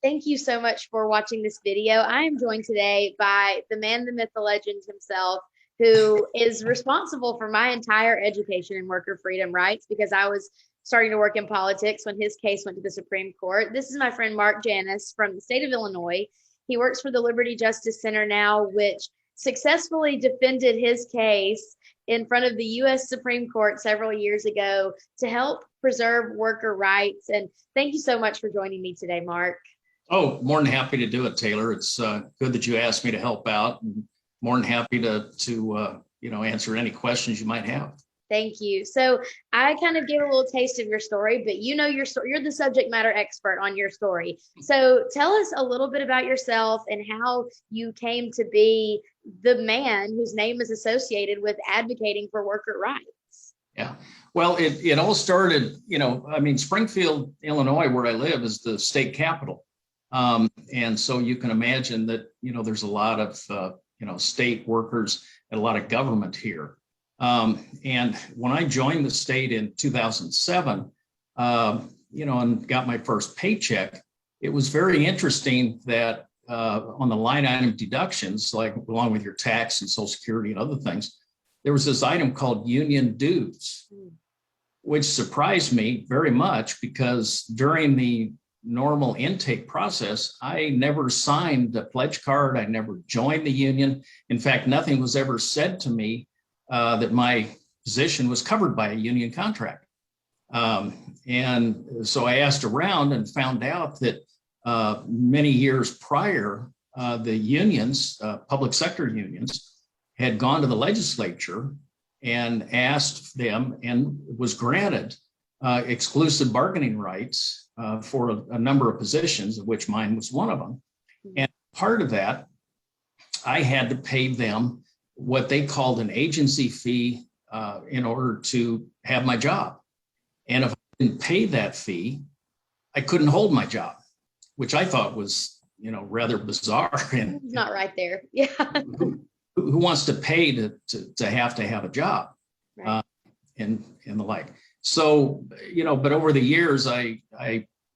Thank you so much for watching this video. I am joined today by the man, the myth, the legend himself, who is responsible for my entire education in worker freedom rights because I was starting to work in politics when his case went to the Supreme Court. This is my friend Mark Janus from the state of Illinois. He works for the Liberty Justice Center now, which successfully defended his case in front of the U.S. Supreme Court several years ago to help preserve worker rights. And thank you so much for joining me today, Mark. Oh, more than happy to do it, Taylor. It's good that you asked me to help out, and more than happy to answer any questions you might have. Thank you. So I kind of gave a little taste of your story, but you know your story. You're the subject matter expert on your story. So tell us a little bit about yourself and how you came to be the man whose name is associated with advocating for worker rights. Yeah. Well, it all started, Springfield, Illinois, where I live, is the state capital. And so you can imagine that, there's a lot of, state workers and a lot of government here. And when I joined the state in 2007, and got my first paycheck, it was very interesting that on the line item deductions, like along with your tax and Social Security and other things, there was this item called union dues, which surprised me very much because during the normal intake process, I never signed a pledge card. I never joined the union. In fact, nothing was ever said to me that my position was covered by a union contract. And so I asked around and found out that many years prior, the unions, public sector unions, had gone to the legislature and asked them and was granted exclusive bargaining rights for a number of positions, of which mine was one of them. And part of that, I had to pay them what they called an agency fee in order to have my job. And if I didn't pay that fee, I couldn't hold my job, which I thought was, rather bizarre. And it's not right there. Yeah. Who wants to pay to have a job, right. And the like. So, but over the years, I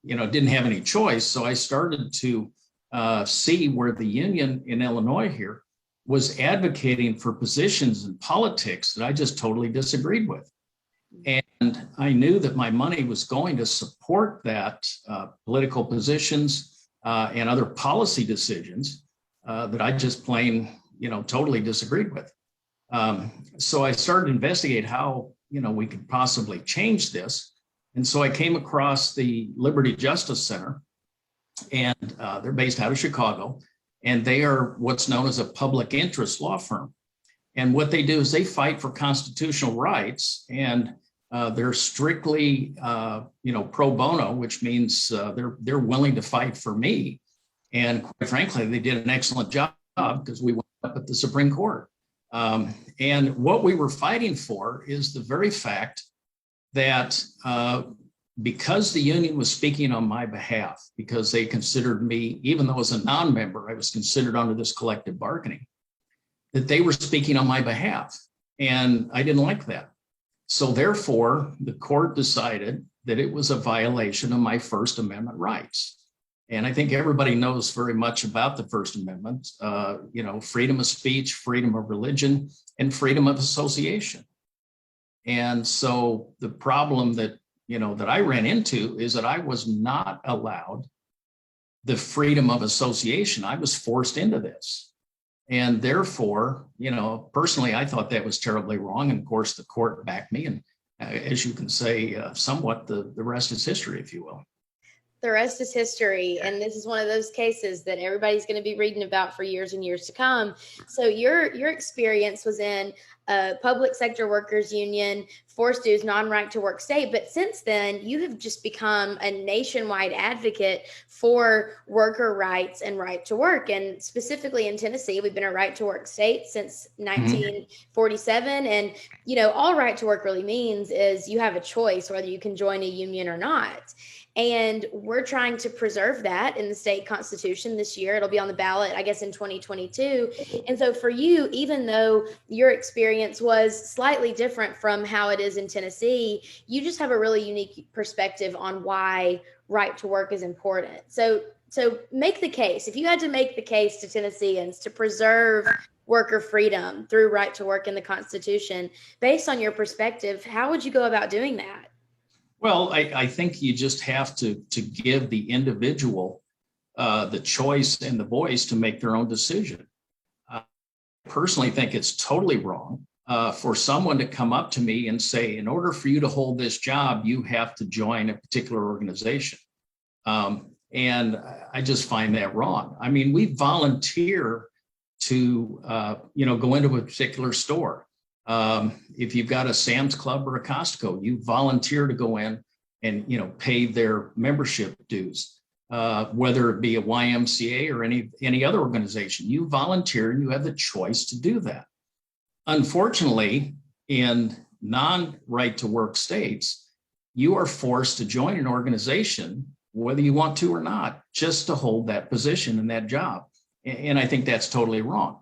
didn't have any choice. So I started to see where the union in Illinois here was advocating for positions in politics that I just totally disagreed with. And I knew that my money was going to support that political positions and other policy decisions that I just plain, totally disagreed with. So I started to investigate how, we could possibly change this. And so I came across the Liberty Justice Center, and they're based out of Chicago, and they are what's known as a public interest law firm. And what they do is they fight for constitutional rights, and they're strictly, pro bono, which means they're willing to fight for me. And quite frankly, they did an excellent job because we went up at the Supreme Court. And what we were fighting for is the very fact that because the union was speaking on my behalf, because they considered me, even though as a non-member, I was considered under this collective bargaining, that they were speaking on my behalf. And I didn't like that. So therefore, the court decided that it was a violation of my First Amendment rights. And I think everybody knows very much about the First Amendment, freedom of speech, freedom of religion, and freedom of association. And so the problem that I ran into is that I was not allowed the freedom of association. I was forced into this. And therefore, personally, I thought that was terribly wrong. And of course, the court backed me. And as you can say, somewhat the rest is history, if you will. The rest is history. And this is one of those cases that everybody's going to be reading about for years and years to come. So your experience was in a public sector workers union, forced dues, non-right to work state. But since then, you have just become a nationwide advocate for worker rights and right to work. And specifically in Tennessee, we've been a right to work state since 1947. And, all right to work really means is you have a choice whether you can join a union or not. And we're trying to preserve that in the state constitution this year. It'll be on the ballot, I guess, in 2022. And so for you, even though your experience was slightly different from how it is in Tennessee, you just have a really unique perspective on why right to work is important. So So make the case. If you had to make the case to Tennesseans to preserve worker freedom through right to work in the Constitution, based on your perspective, how would you go about doing that? Well, I think you just have to give the individual the choice and the voice to make their own decision. I personally think it's totally wrong for someone to come up to me and say, in order for you to hold this job, you have to join a particular organization. And I just find that wrong. I mean, we volunteer to, go into a particular store. If you've got a Sam's Club or a Costco, you volunteer to go in and, pay their membership dues, whether it be a YMCA or any other organization. You volunteer and you have the choice to do that. Unfortunately, in non-right to work states, you are forced to join an organization, whether you want to or not, just to hold that position and that job. And I think that's totally wrong.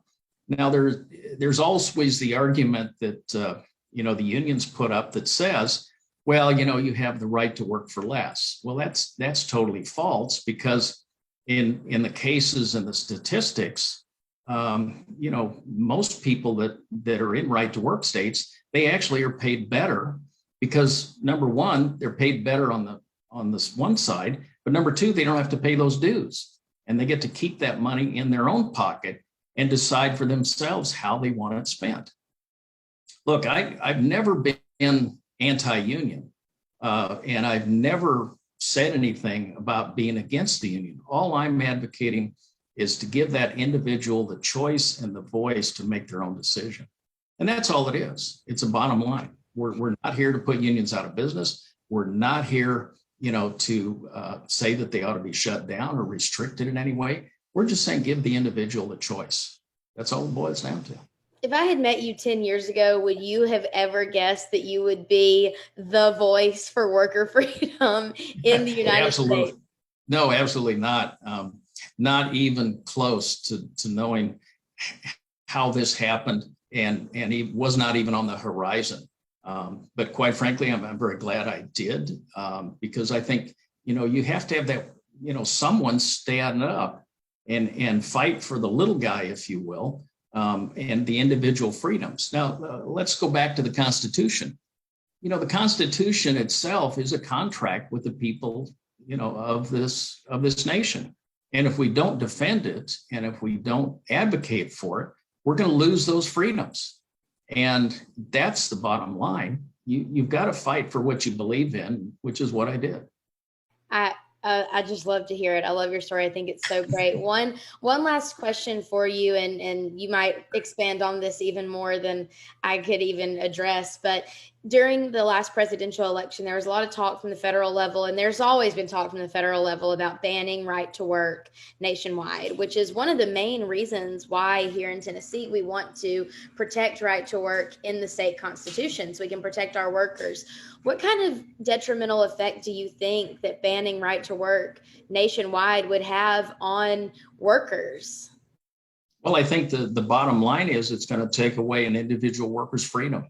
Now, there's always the argument that, the unions put up that says, well, you have the right to work for less. Well, that's totally false, because in the cases and the statistics, most people that are in right to work states, they actually are paid better because, number one, they're paid better on this one side, but number two, they don't have to pay those dues, and they get to keep that money in their own pocket and decide for themselves how they want it spent. Look, I've never been anti-union, and I've never said anything about being against the union. All I'm advocating is to give that individual the choice and the voice to make their own decision. And that's all it is. It's a bottom line. We're not here to put unions out of business. We're not here, to say that they ought to be shut down or restricted in any way. We're just saying give the individual the choice. That's all it boils down to. If I had met you 10 years ago, would you have ever guessed that you would be the voice for worker freedom in the United States? No, absolutely not. Not even close to knowing how this happened, and he was not even on the horizon. But quite frankly, I'm very glad I did, because I think, you have to have that, someone stand up and fight for the little guy, if you will, and the individual freedoms. Now, let's go back to the Constitution. The Constitution itself is a contract with the people, of this nation. And if we don't defend it, and if we don't advocate for it, we're going to lose those freedoms. And that's the bottom line. You've got to fight for what you believe in, which is what I did. I just love to hear it. I love your story. I think it's so great. One last question for you, and you might expand on this even more than I could even address. But during the last presidential election, there was a lot of talk from the federal level, and there's always been talk from the federal level about banning right to work nationwide, which is one of the main reasons why here in Tennessee we want to protect right to work in the state constitution so we can protect our workers. What kind of detrimental effect do you think that banning right to work nationwide would have on workers? Well, I think the bottom line is it's going to take away an individual worker's freedom,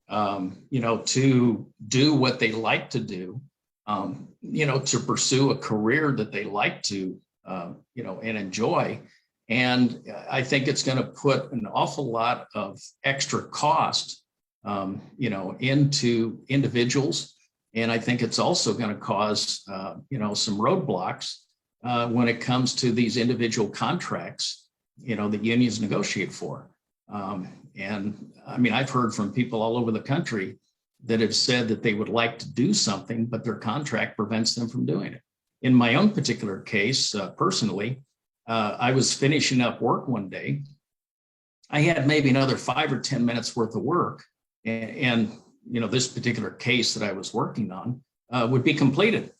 to do what they like to do, to pursue a career that they like to, and enjoy. And I think it's going to put an awful lot of extra cost, into individuals. And I think it's also going to cause, some roadblocks when it comes to these individual contracts, that unions negotiate for. And I mean, I've heard from people all over the country that have said that they would like to do something, but their contract prevents them from doing it. In my own particular case, personally, I was finishing up work one day. I had maybe another 5 or 10 minutes worth of work. And this particular case that I was working on would be completed.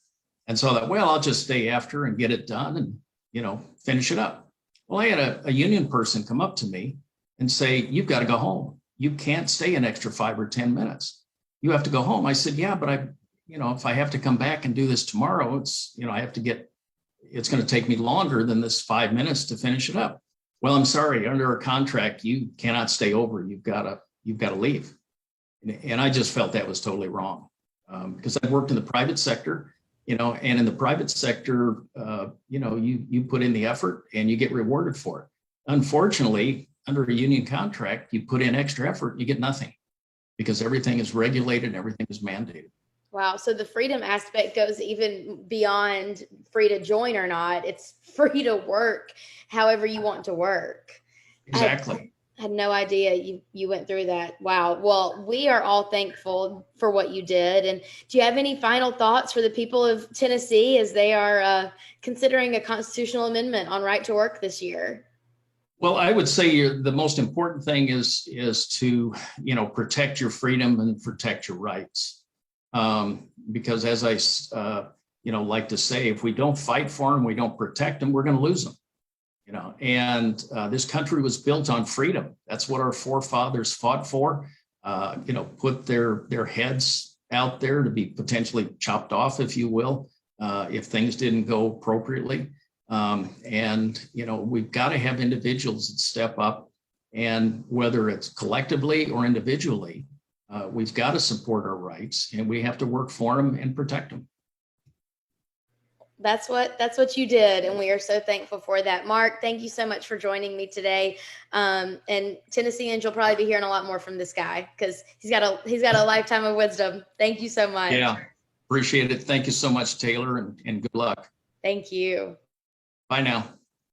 And so I thought, well, I'll just stay after and get it done and, finish it up. Well, I had a union person come up to me and say, you've got to go home. You can't stay an extra 5 or 10 minutes. You have to go home. I said, yeah, but if I have to come back and do this tomorrow, it's going to take me longer than this 5 minutes to finish it up. Well, I'm sorry, under a contract, you cannot stay over. You've got to leave. And I just felt that was totally wrong, because I worked in the private sector. and in the private sector, you put in the effort and you get rewarded for it. Unfortunately, under a union contract, you put in extra effort, you get nothing because everything is regulated, everything is mandated. Wow. So the freedom aspect goes even beyond free to join or not. It's free to work however you want to work. Exactly. I had no idea you went through that. Wow. Well, we are all thankful for what you did. And do you have any final thoughts for the people of Tennessee as they are considering a constitutional amendment on right to work this year? Well, I would say the most important thing is to, protect your freedom and protect your rights. Because as I, like to say, if we don't fight for them, we don't protect them, we're going to lose them. And this country was built on freedom. That's what our forefathers fought for. Put their heads out there to be potentially chopped off, if you will, if things didn't go appropriately. We've got to have individuals that step up, and whether it's collectively or individually, we've got to support our rights, and we have to work for them and protect them. That's what you did, and we are so thankful for that. Mark, thank you so much for joining me today. And Tennesseans, you'll probably be hearing a lot more from this guy because he's got a lifetime of wisdom. Thank you so much. Yeah, appreciate it. Thank you so much, Taylor, and good luck. Thank you. Bye now.